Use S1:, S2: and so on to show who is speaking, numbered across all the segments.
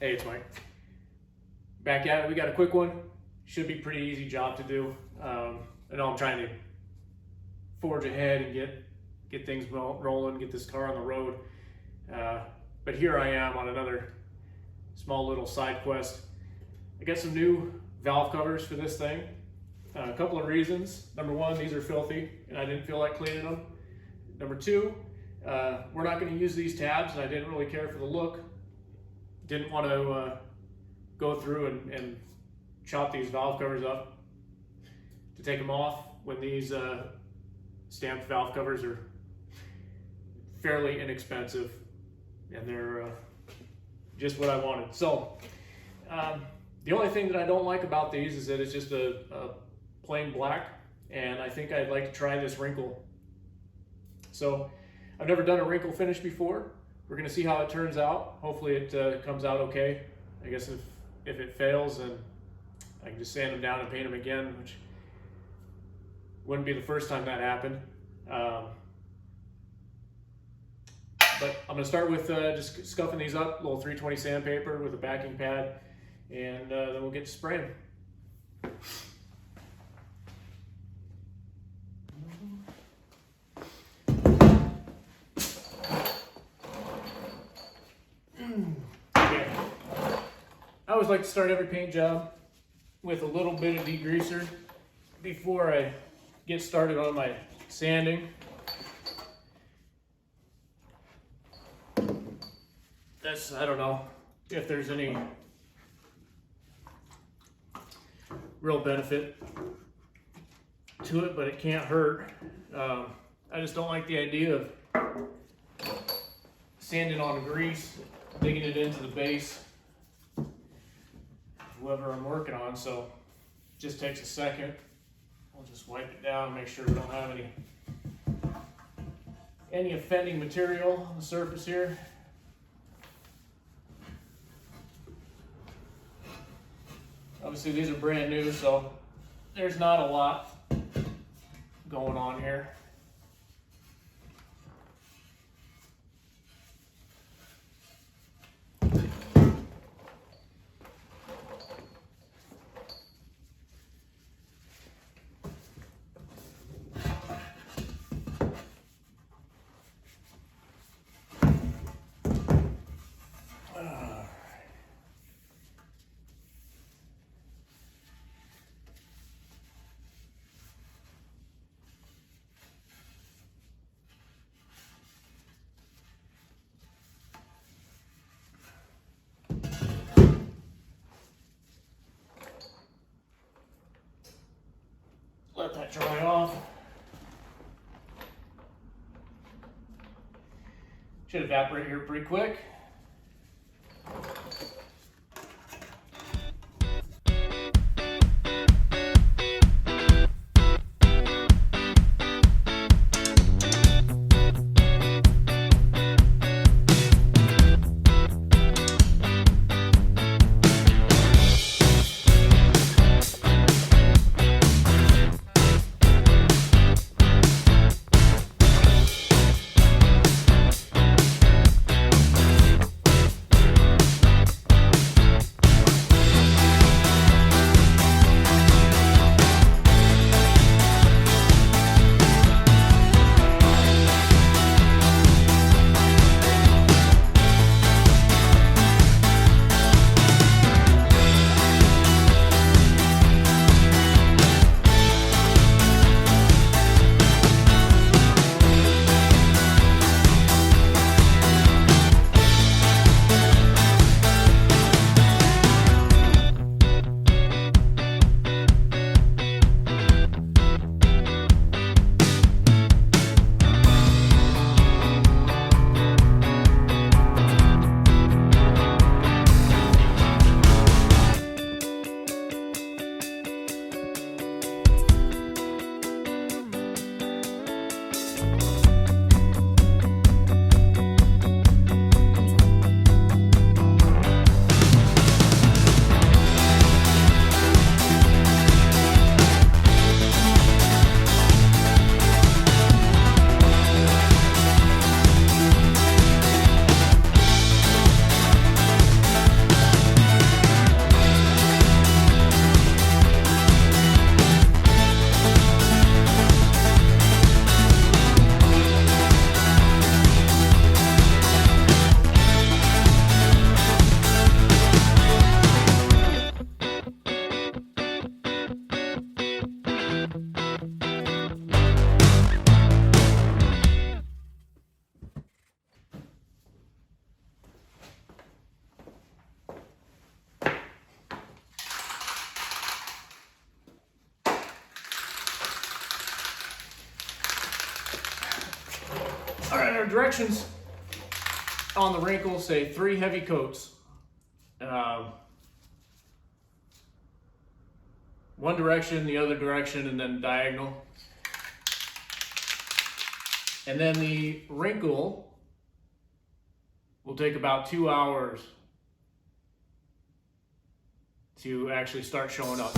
S1: Hey, it's Mike. Back at it. We got a quick one. Should be pretty easy job to do. I know I'm trying to forge ahead and get things rolling, get this car on the road. But here I am on another small little side quest. I got some new valve covers for this thing. A couple of reasons. Number one, these are filthy and I didn't feel like cleaning them. Number two, we're not going to use these tabs and I didn't really care for the look. Didn't want to go through and chop these valve covers up to take them off when these stamped valve covers are fairly inexpensive and they're just what I wanted. So the only thing that I don't like about these is that it's just a plain black, and I think I'd like to try this wrinkle. So I've never done a wrinkle finish before. We're going to see how it turns out. Hopefully it comes out okay. I guess if it fails, then I can just sand them down and paint them again, which wouldn't be the first time that happened. But I'm going to start with just scuffing these up, a little 320 sandpaper with a backing pad, and then we'll get to spraying. Okay. I always like to start every paint job with a little bit of degreaser before I get started on my sanding. I don't know if there's any real benefit to it, but it can't hurt. I just don't like the idea of sanding on grease, digging it into the base of whatever I'm working on, so it just takes a second. I'll just wipe it down and make sure we don't have any offending material on the surface here. Obviously these are brand new, so there's not a lot going on here. Let that dry off. Should evaporate here pretty quick. our directions on the Wrinkle say 3 heavy coats. One direction, the other direction, and then diagonal. And then the Wrinkle will take about 2 hours to actually start showing up.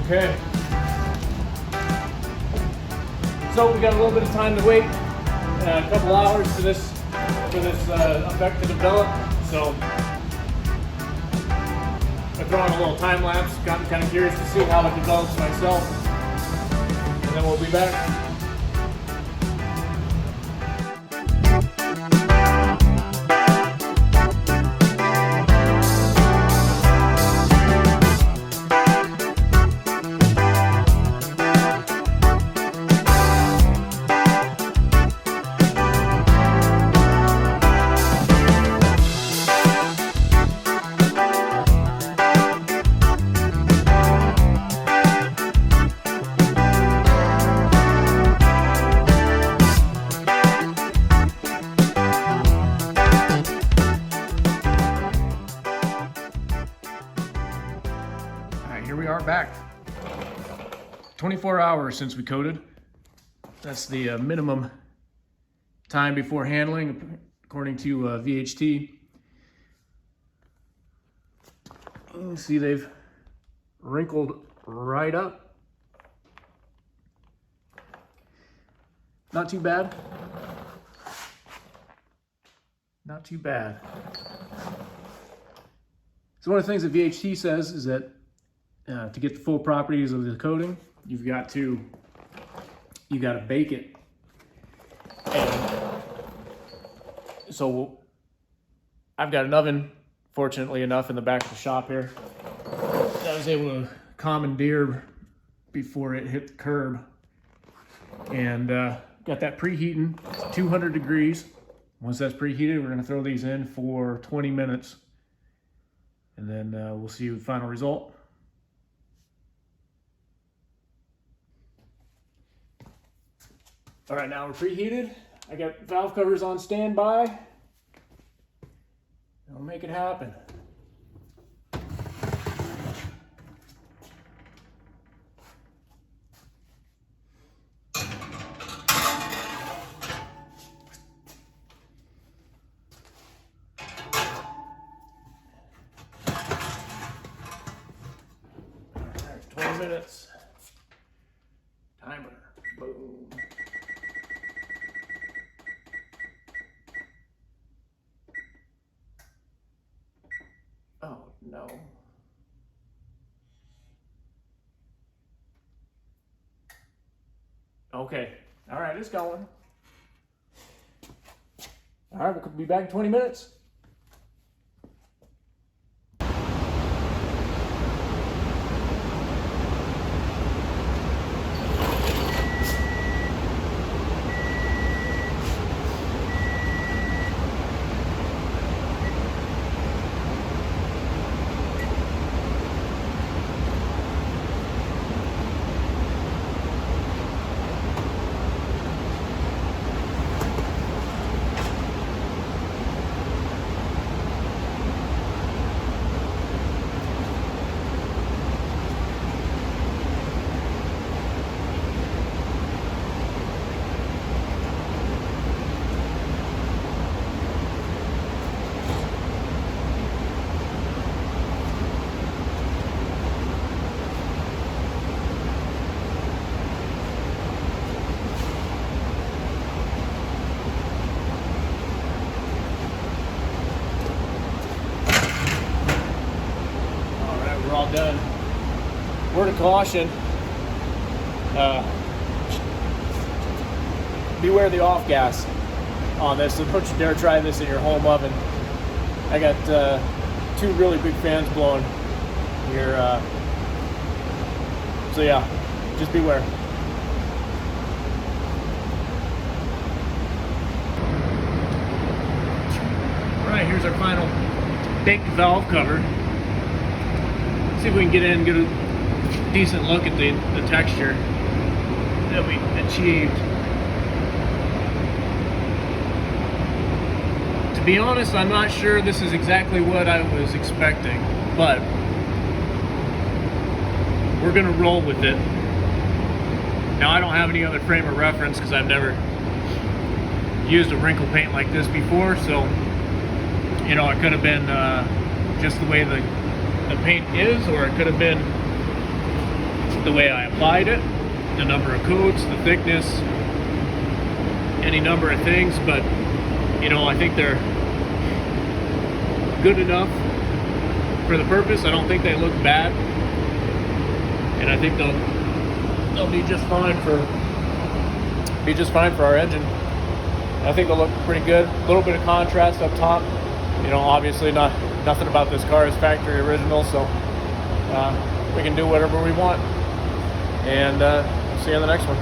S1: Okay. So we got a little bit of time to wait, a couple hours for this effect to develop. So I'm throwing a little time lapse. Got kind of curious to see how it develops myself, and then we'll be back. Here we are back. 24 hours since we coated. That's the minimum time before handling, according to VHT. You can see they've wrinkled right up. Not too bad. Not too bad. So one of the things that VHT says is that to get the full properties of the coating, you got to bake it. And so I've got an oven, fortunately enough, in the back of the shop here that I was able to commandeer before it hit the curb, and got that preheating. It's 200 degrees. Once that's preheated, we're going to throw these in for 20 minutes, and then we'll see the final result. All right, now we're preheated. I got valve covers on standby. I'll make it happen. All right, 20 minutes. No. Okay. All right, it's going. All right, we'll be back in 20 minutes. All done. Word of caution, beware the off gas on this, so don't you dare try this in your home oven. I got 2 really big fans blowing here, so yeah, just beware. Alright, here's our final baked valve cover. See if we can get in and get a decent look at the texture that we achieved. To be honest, I'm not sure this is exactly what I was expecting, but we're gonna roll with it. Now, I don't have any other frame of reference because I've never used a wrinkle paint like this before, so you know, it could have been just the way the paint is, or it could have been the way I applied it, the number of coats, the thickness, any number of things, but you know, I think they're good enough for the purpose. I don't think they look bad, and I think they'll be just fine for our engine. I think they'll look pretty good. A little bit of contrast up top. You know, obviously nothing about this car is factory original, so we can do whatever we want. And see you in the next one.